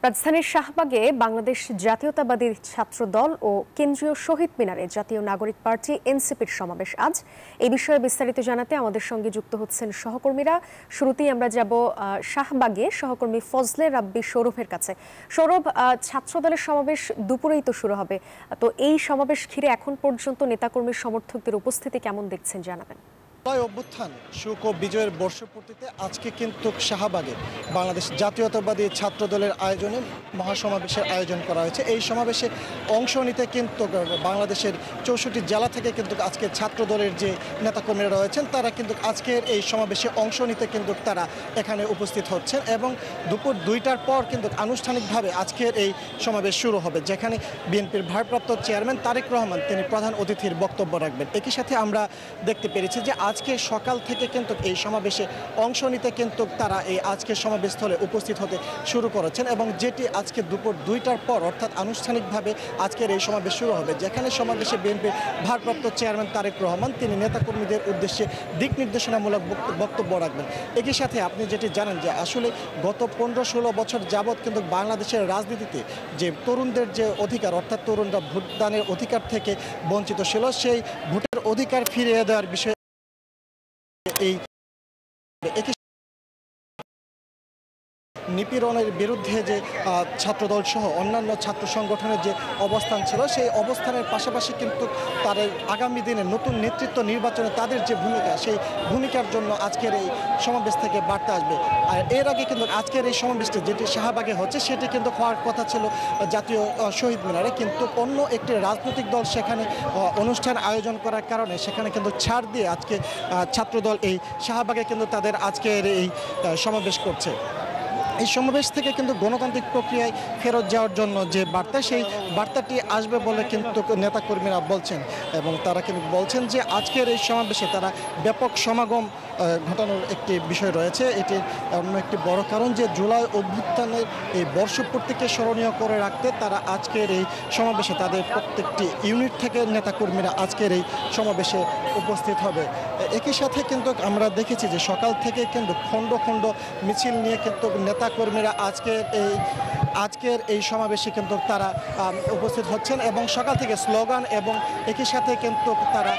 রাজধানীর শাহবাগে বাংলাদেশ জাতীয়তাবাদী ছাত্রদল ও কেন্দ্রীয় শহীদ মিনারে জাতীয় নাগরিক পার্টি এনসিপির সমাবেশ আজ। এই বিষয়ে বিস্তারিত জানাতে আমাদের সঙ্গে যুক্ত হচ্ছেন সহকর্মীরা। শুরুতেই আমরা যাব শাহবাগে সহকর্মী ফজলে রাব্বি সৌরভের কাছে। সৌরভ, ছাত্রদলের সমাবেশ দুপুরেই তো শুরু হবে, তো এই সমাবেশ ঘিরে এখন পর্যন্ত নেতাকর্মী সমর্থকদের উপস্থিতি কেমন দেখছেন জানাবেন। অভ্যুত্থান সুখ ও বিজয়ের বর্ষপূর্তিতে আজকে কিন্তু শাহবাগে বাংলাদেশ জাতীয়তাবাদী ছাত্রদলের আয়োজনে মহাসমাবেশের আয়োজন করা হয়েছে। এই সমাবেশে অংশ নিতে কিন্তু বাংলাদেশের 64 জেলা থেকে কিন্তু আজকে ছাত্রদলের যে নেতাকর্মীরা রয়েছেন তারা কিন্তু আজকের এই সমাবেশে অংশ নিতে কিন্তু তারা এখানে উপস্থিত হচ্ছেন এবং দুপুর 2টার পর কিন্তু আনুষ্ঠানিকভাবে আজকের এই সমাবেশ শুরু হবে, যেখানে বিএনপির ভারপ্রাপ্ত চেয়ারম্যান তারেক রহমান তিনি প্রধান অতিথির বক্তব্য রাখবেন। একই সাথে আমরা দেখতে পেরেছি যে আজকে সকাল থেকে কিন্তু এই সমাবেশে অংশ নিতে কিন্তু তারা এই আজকের সমাবেশস্থলে উপস্থিত হতে শুরু করেছেন এবং যেটি আজকে দুপুর 2টার পর অর্থাৎ আনুষ্ঠানিকভাবে আজকের এই সমাবেশ শুরু হবে, যেখানে সমাবেশে বিএনপির ভারপ্রাপ্ত চেয়ারম্যান তারেক রহমান তিনি নেতাকর্মীদের উদ্দেশ্যে দিক নির্দেশনামূলক বক্তব্য রাখবেন। একই সাথে আপনি যেটি জানেন যে আসলে গত 15-16 বছর যাবৎ কিন্তু বাংলাদেশের রাজনীতিতে যে তরুণদের যে অধিকার অর্থাৎ তরুণরা ভোটদানের অধিকার থেকে বঞ্চিত ছিল, সেই ভোটের অধিকার ফিরিয়ে দেওয়ার বিষয়ে এই নিপীড়নের বিরুদ্ধে যে ছাত্রদল সহ অন্যান্য ছাত্র সংগঠনের যে অবস্থান ছিল, সেই অবস্থানের পাশাপাশি কিন্তু তাদের আগামী দিনে নতুন নেতৃত্ব নির্বাচনে তাদের যে ভূমিকা, সেই ভূমিকার জন্য আজকের এই সমাবেশ থেকে বার্তা আসবে। আর এর আগে কিন্তু আজকের এই সমাবেশটি যেটি শাহবাগে হচ্ছে সেটি কিন্তু হওয়ার কথা ছিল জাতীয় শহীদ মিনারে, কিন্তু অন্য একটি রাজনৈতিক দল সেখানে অনুষ্ঠান আয়োজন করার কারণে সেখানে কিন্তু ছাড় দিয়ে আজকে ছাত্রদল এই শাহবাগে কিন্তু তাদের আজকের এই সমাবেশ করছে। এই সমাবেশ থেকে কিন্তু গণতান্ত্রিক প্রক্রিয়ায় ফেরত যাওয়ার জন্য যে বার্তা, সেই বার্তাটি আসবে বলে কিন্তু নেতাকর্মীরা বলছেন এবং তারা কিন্তু বলছেন যে আজকের এই সমাবেশে তারা ব্যাপক সমাগম ঘটানোর একটি বিষয় রয়েছে। এটি অন্য একটি বড় কারণ যে জুলাই অভ্যুত্থানের এই বর্ষপূর্তিকে স্মরণীয় করে রাখতে তারা আজকের এই সমাবেশে তাদের প্রত্যেকটি ইউনিট থেকে নেতাকর্মীরা আজকের এই সমাবেশে উপস্থিত হবে। একই সাথে কিন্তু আমরা দেখেছি যে সকাল থেকে কিন্তু খণ্ড খণ্ড মিছিল নিয়ে কিন্তু নেতাকর্মীরা আজকের এই সমাবেশে কিন্তু তারা উপস্থিত হচ্ছেন এবং সকাল থেকে স্লোগান এবং একই সাথে কিন্তু তারা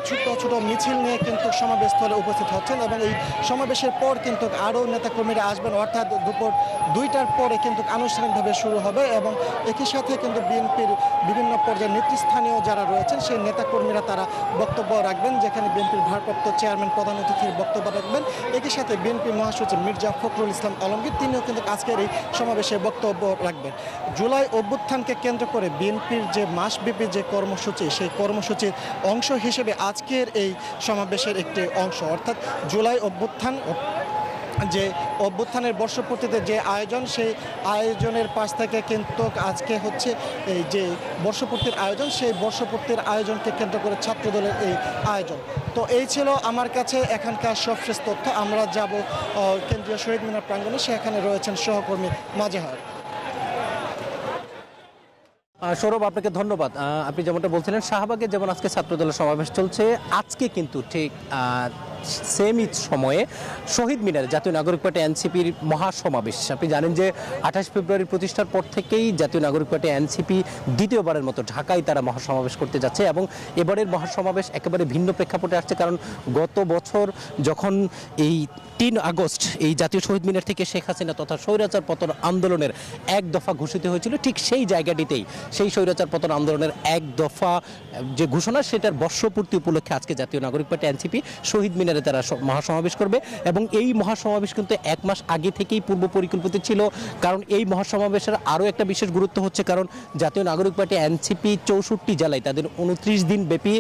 ছোট ছোট মিছিল নিয়ে কিন্তু সমাবেশস্থলে উপস্থিত হচ্ছেন এবং এই সমাবেশের পর কিন্তু আরও নেতাকর্মীরা আসবেন, অর্থাৎ দুপুর 2টার পরে কিন্তু আনুষ্ঠানিকভাবে শুরু হবে এবং একই সাথে কিন্তু বিএনপির বিভিন্ন পর্যায়ে নেতৃস্থানীয় যারা রয়েছেন সেই নেতাকর্মীরা তারা বক্তব্য রাখবেন, যেখানে বিএনপির ভারপ্রাপ্ত চেয়ারম্যান প্রধান অতিথির বক্তব্য রাখবেন। একই সাথে বিএনপি মহাসচিব মির্জা ফখরুল ইসলাম আলমগীর তিনিও কিন্তু আজকের এই সমাবেশে বক্তব্য রাখবেন। জুলাই অভ্যুত্থানকে কেন্দ্র করে বিএনপির যে মাসব্যাপী যে কর্মসূচি, সেই কর্মসূচির অংশ হিসেবে আজকের এই সমাবেশের একটি অংশ, অর্থাৎ জুলাই অভ্যুত্থান যে অভ্যুত্থানের বর্ষপূর্তিতে যে আয়োজন, সেই আয়োজনের পাশ থেকে কিন্তু আজকে হচ্ছে এই যে বর্ষপূর্তির আয়োজন, সেই বর্ষপূর্তির আয়োজনকে কেন্দ্র করে ছাত্রদলের এই আয়োজন। তো এই ছিল আমার কাছে এখানকার সবশেষ তথ্য। আমরা যাব কেন্দ্রীয় শহীদ মিনার প্রাঙ্গণে, সেখানে রয়েছেন সহকর্মী মাজেহার। সৌরভ, আপনাকে ধন্যবাদ। আপনি যেমনটা বলছিলেন শাহবাগে যেমন আজকে ছাত্রদলের সমাবেশ চলছে, আজকে কিন্তু ঠিক সেমই সময়ে শহীদ মিনারে জাতীয় নাগরিক পার্টি এনসিপির মহাসমাবেশ। আপনি জানেন যে 28 ফেব্রুয়ারি প্রতিষ্ঠার পর থেকেই জাতীয় নাগরিক পার্টি এনসিপি দ্বিতীয়বারের মতো ঢাকায় তারা মহাসমাবেশ করতে যাচ্ছে এবং এবারের মহাসমাবেশ একেবারে ভিন্ন প্রেক্ষাপটে আসছে, কারণ গত বছর যখন এই 3 আগস্ট এই জাতীয় শহীদ মিনার থেকে শেখ হাসিনা তথা স্বৈরাচার পতন আন্দোলনের এক দফা ঘোষিত হয়েছিল, ঠিক সেই জায়গাটিতেই সেই স্বৈরাচার পতন আন্দোলনের এক দফা যে ঘোষণা, সেটার বর্ষপূর্তি উপলক্ষে আজকে জাতীয় নাগরিক পার্টি এনসিপি শহীদ মিনারে তারা মহাসমাবেশ করবে এবং এই মহাসমাবেশ কিন্তু 1 মাস আগে থেকেই পূর্ব পরিকল্পিত ছিল। কারণ এই মহাসমাবেশের আরও একটা বিশেষ গুরুত্ব হচ্ছে, কারণ জাতীয় নাগরিক পার্টি এনসিপি 64 জেলায় তাদের 29 দিন ব্যাপী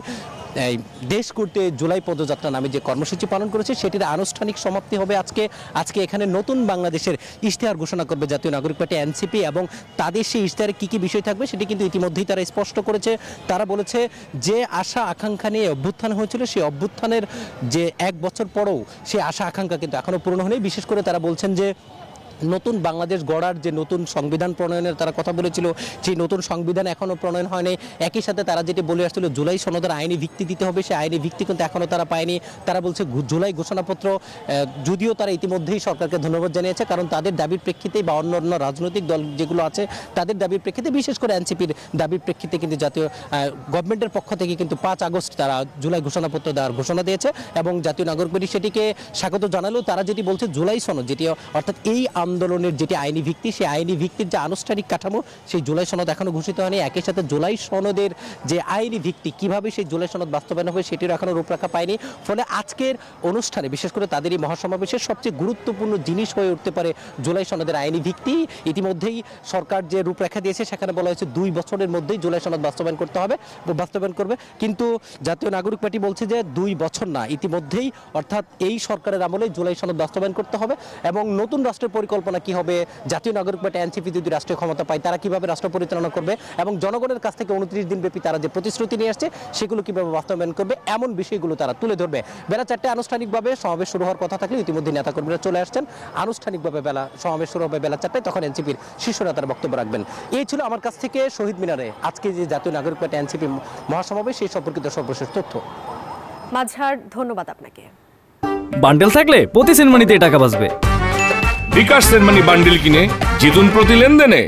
দেশ করতে জুলাই পদযাত্রা নামে যে কর্মসূচি পালন করেছে সেটির আনুষ্ঠানিক সমাপ্তি হবে আজকে এখানে নতুন বাংলাদেশের ইশতেহার ঘোষণা করবে জাতীয় নাগরিক পার্টি এনসিপি এবং তাদের সেই ইশতেহারে কী কী বিষয় থাকবে সেটি কিন্তু ইতিমধ্যেই তারা স্পষ্ট করেছে। তারা বলেছে যে আশা আকাঙ্ক্ষা নিয়ে অভ্যুত্থান হয়েছিল, সেই অভ্যুত্থানের যে 1 বছর পরেও সেই আশা আকাঙ্ক্ষা কিন্তু এখনও পূরণ হয়নি। বিশেষ করে তারা বলছেন যে নতুন বাংলাদেশ গড়ার যে নতুন সংবিধান প্রণয়নের তারা কথা বলেছিল, সেই নতুন সংবিধান এখনও প্রণয়ন হয়নি। একই সাথে তারা যেটি বলে আসছিল জুলাই সনদের আইনি ভিত্তি দিতে হবে, সেই আইনি ভিত্তি কিন্তু এখনও তারা পায়নি। তারা বলছে জুলাই ঘোষণাপত্র, যদিও তারা ইতিমধ্যেই সরকারকে ধন্যবাদ জানিয়েছে, কারণ তাদের দাবির প্রেক্ষিতেই বা অন্য রাজনৈতিক দল যেগুলো আছে তাদের দাবির প্রেক্ষিতে, বিশেষ করে এনসিপির দাবির প্রেক্ষিতে কিন্তু জাতীয় গভর্নমেন্টের পক্ষ থেকে কিন্তু 5 আগস্ট তারা জুলাই ঘোষণাপত্র দেওয়ার ঘোষণা দিয়েছে এবং জাতীয় নাগরিক পার্টি সেটিকে স্বাগত জানালেও তারা যেটি বলছে জুলাই সনদ, যেটি অর্থাৎ এই আন্দোলনের যেটি আইনি ভিত্তি, সেই আইনি ভিত্তির যে আনুষ্ঠানিক কাঠামো, সেই জুলাই সনদ এখনো ঘোষিত হয়নি। একই সাথে জুলাই সনদের যে আইনি ভিত্তি, কিভাবে সেই জুলাই সনদ বাস্তবায়ন হবে সেটির এখনো রূপরেখা পায়নি। ফলে আজকের অনুষ্ঠানে বিশেষ করে তাদের এই মহাসমাবেশের সবচেয়ে গুরুত্বপূর্ণ জিনিস হয়ে উঠতে পারে জুলাই সনদের আইনি ভিত্তি। ইতিমধ্যেই সরকার যে রূপরেখা দিয়েছে সেখানে বলা হয়েছে 2 বছরের মধ্যেই জুলাই সনদ বাস্তবায়ন করবে, কিন্তু জাতীয় নাগরিক পার্টি বলছে যে 2 বছর না, ইতিমধ্যেই অর্থাৎ এই সরকারের আমলে জুলাই সনদ বাস্তবায়ন করতে হবে। এবং নতুন রাষ্ট্রের পরিকল্পনা কি হবে, জাতীয় নাগরিক পার্টি এনসিপি যদি রাষ্ট্রীয় ক্ষমতা পায় তারা কিভাবে রাষ্ট্র পরিচালনা করবে এবং জনগণের কাছ থেকে 29 দিন ব্যাপী তারা যে প্রতিশ্রুতি নিয়ে আসছে সেগুলো কিভাবে বাস্তবায়ন করবে, এমন বিষয়গুলো তারা তুলে ধরবে। বেলা 4টায় আনুষ্ঠানিকভাবে সমাবেশ শুরু হওয়ার কথা থাকলে ইতিমধ্যে নেতাকর্মীরা চলে আসছেন। আনুষ্ঠানিকভাবে সমাবেশ শুরু হবে বেলা 4টায়, তখন এনসিপির শীর্ষ নেতারা বক্তব্য রাখবেন। এই ছিল আমার কাছ থেকে শহীদ মিনারে আজকে যে জাতীয় নাগরিক পার্টি এনসিপি মহাসমাবেশ সেই সম্পর্কিত সর্বশেষ তথ্য। মাঝার, ধন্যবাদ আপনাকে। বান্ডেল থাকলে প্রতি সেনমানিতে টাকা বাঁচবে। বিকাশ সেনমানি বান্ডেল কিনে জিতুন প্রতি লেনদেনে।